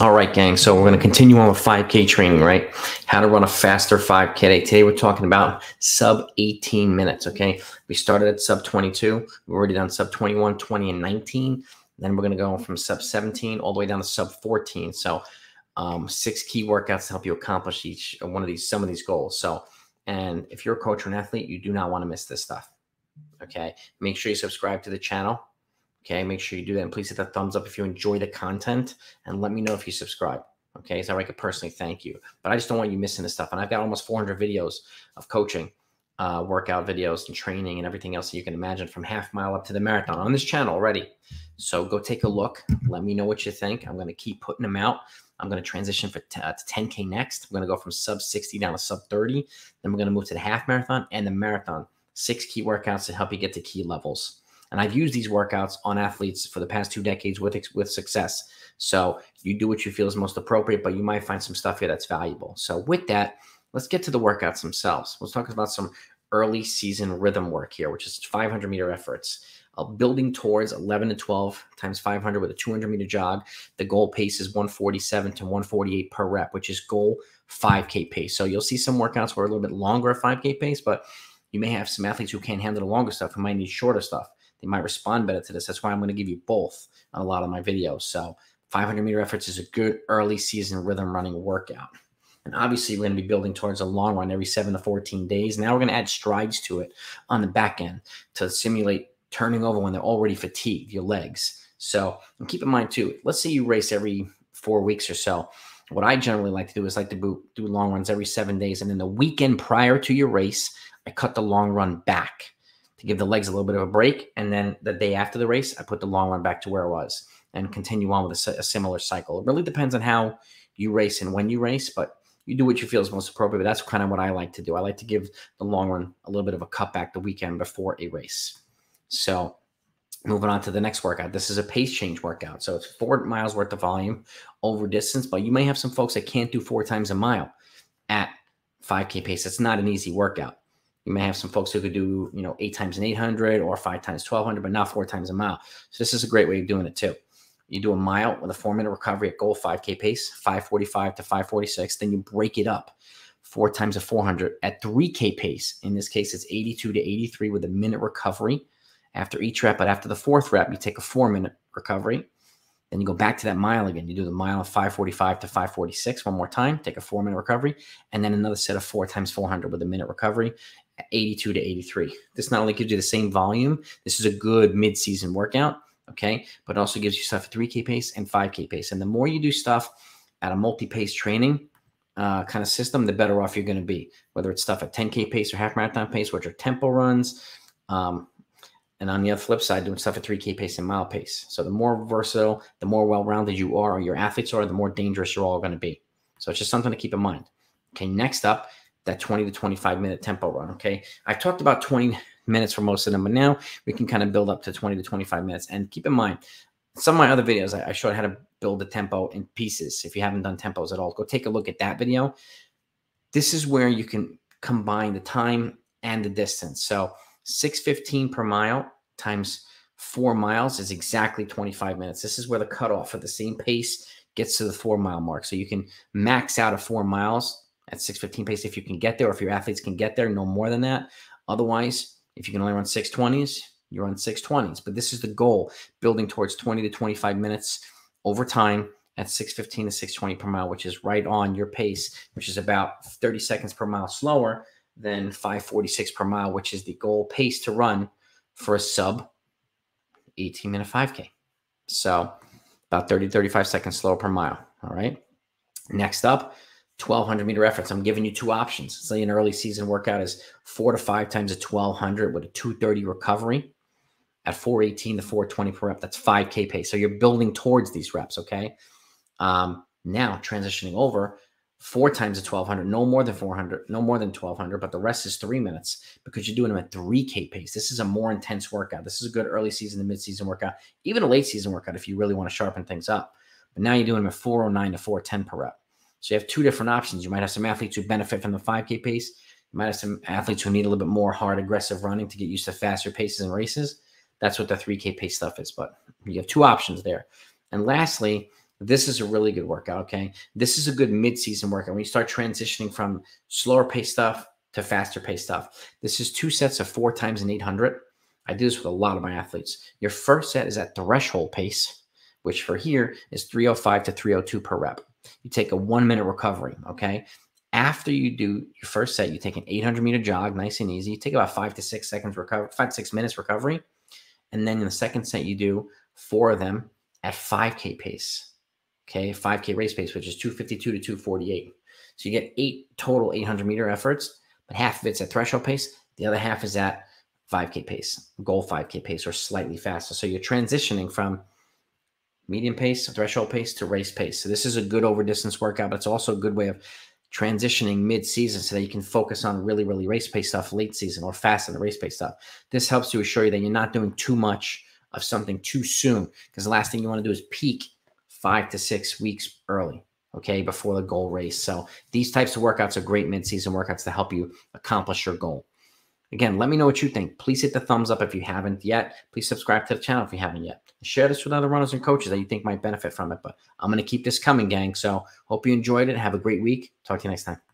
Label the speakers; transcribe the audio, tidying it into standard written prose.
Speaker 1: All right, gang. So we're going to continue on with 5K training, right? How to run a faster 5K. Today we're talking about sub 18 minutes, okay? We started at sub 22. We've already done sub 21, 20, and 19. Then we're going to go from sub 17 all the way down to sub 14. So 6 key workouts to help you accomplish some of these goals. So, and if you're a coach or an athlete, you do not want to miss this stuff, okay? Make sure you subscribe to the channel. Okay, make sure you do that. And please hit the thumbs up if you enjoy the content and let me know if you subscribe. Okay, so I could personally thank you. But I just don't want you missing this stuff. And I've got almost 400 videos of coaching, workout videos and training and everything else that you can imagine, from half mile up to the marathon on this channel already. So go take a look. Let me know what you think. I'm going to keep putting them out. I'm going to transition to 10K next. I'm going to go from sub 60 down to sub 30. Then we're going to move to the half marathon and the marathon. 6 key workouts to help you get to key levels. And I've used these workouts on athletes for the past 2 decades with success. So you do what you feel is most appropriate, but you might find some stuff here that's valuable. So with that, let's get to the workouts themselves. Let's talk about some early season rhythm work here, which is 500-meter efforts. Building towards 11 to 12 times 500 with a 200-meter jog. The goal pace is 147 to 148 per rep, which is goal 5K pace. So you'll see some workouts where a little bit longer 5K pace, but you may have some athletes who can't handle the longer stuff, who might need shorter stuff. They might respond better to this. That's why I'm going to give you both on a lot of my videos. So 500-meter efforts is a good early season rhythm running workout. And obviously, we're going to be building towards a long run every 7 to 14 days. Now we're going to add strides to it on the back end to simulate turning over when they're already fatigued, your legs. So, and keep in mind too, let's say you race every 4 weeks or so. What I generally like to do is do long runs every 7 days. And then the weekend prior to your race, I cut the long run back to give the legs a little bit of a break. And then the day after the race, I put the long run back to where it was and continue on with a similar cycle. It really depends on how you race and when you race, but you do what you feel is most appropriate. But that's kind of what I like to do. I like to give the long run a little bit of a cutback the weekend before a race. So moving on to the next workout. This is a pace change workout. So it's 4 miles worth of volume over distance, but you may have some folks that can't do 4 times a mile at 5K pace. It's not an easy workout. You may have some folks who could do, 8 times an 800 or 5 times 1200, but not 4 times a mile. So this is a great way of doing it too. You do a mile with a 4-minute recovery at goal 5K pace, 545 to 546. Then you break it up 4 times a 400 at 3K pace. In this case, it's 82 to 83 with a minute recovery after each rep. But after the 4th rep, you take a 4-minute recovery. Then you go back to that mile again. You do the mile of 545 to 546 one more time, take a 4-minute recovery, and then another set of 4 times 400 with a minute recovery at 82 to 83. This not only gives you the same volume, this is a good mid-season workout, okay, but it also gives you stuff at 3K pace and 5K pace. And the more you do stuff at a multi-pace training kind of system, the better off you're going to be, whether it's stuff at 10K pace or half marathon pace, which are tempo runs, and on the other flip side, doing stuff at 3K pace and mile pace. So the more versatile, the more well-rounded you are or your athletes are, the more dangerous you're all going to be. So it's just something to keep in mind. Okay, next up, that 20 to 25-minute tempo run, okay? I've talked about 20 minutes for most of them, but now we can kind of build up to 20 to 25 minutes. And keep in mind, some of my other videos, I showed how to build the tempo in pieces. If you haven't done tempos at all, go take a look at that video. This is where you can combine the time and the distance. So 6:15 per mile times 4 miles is exactly 25 minutes. This is where the cutoff at the same pace gets to the 4-mile mark. So you can max out at 4 miles at 6:15 pace if you can get there, or if your athletes can get there, no more than that. Otherwise, if you can only run 6:20s, you run 6:20s. But this is the goal, building towards 20 to 25 minutes over time at 6:15 to 6:20 per mile, which is right on your pace, which is about 30 seconds per mile slower than 5:46 per mile, which is the goal pace to run for a sub 18-minute 5K. So about 30, 35 seconds slower per mile. All right. Next up, 1,200-meter efforts. I'm giving you 2 options. Say an early season workout is 4 to 5 times a 1,200 with a 230 recovery at 418 to 420 per rep. That's 5K pace. So you're building towards these reps. Okay. Now transitioning over, 4 times a 1,200, no more than 400, no more than 1,200, but the rest is 3 minutes because you're doing them at 3K pace. This is a more intense workout. This is a good early season to mid-season workout, even a late season workout if you really want to sharpen things up. But now you're doing them at 409 to 410 per rep. So you have 2 different options. You might have some athletes who benefit from the 5K pace. You might have some athletes who need a little bit more hard, aggressive running to get used to faster paces and races. That's what the 3K pace stuff is. But you have 2 options there. And lastly, This is a really good workout, okay? This is a good mid-season workout when you start transitioning from slower pace stuff to faster pace stuff. This is 2 sets of 4 times an 800. I do this with a lot of my athletes. Your first set is at threshold pace, which for here is 305 to 302 per rep. You take a 1-minute recovery, okay? After you do your first set, you take an 800-meter jog, nice and easy. You take about 5 to 6 seconds recovery, 5 to 6 minutes recovery. And then in the second set, you do 4 of them at 5K pace. Okay, 5K race pace, which is 252 to 248. So you get 8 total 800-meter efforts, but half of it's at threshold pace. The other half is at 5K pace, goal 5K pace, or slightly faster. So you're transitioning from medium pace, threshold pace to race pace. So this is a good over distance workout, but it's also a good way of transitioning mid-season so that you can focus on really, really race pace stuff late season or fast in the race pace stuff. This helps to assure you that you're not doing too much of something too soon, because the last thing you want to do is peak 5 to 6 weeks early, okay, before the goal race. So these types of workouts are great mid-season workouts to help you accomplish your goal. Again, let me know what you think. Please hit the thumbs up if you haven't yet. Please subscribe to the channel if you haven't yet. Share this with other runners and coaches that you think might benefit from it. But I'm going to keep this coming, gang. So hope you enjoyed it. Have a great week. Talk to you next time.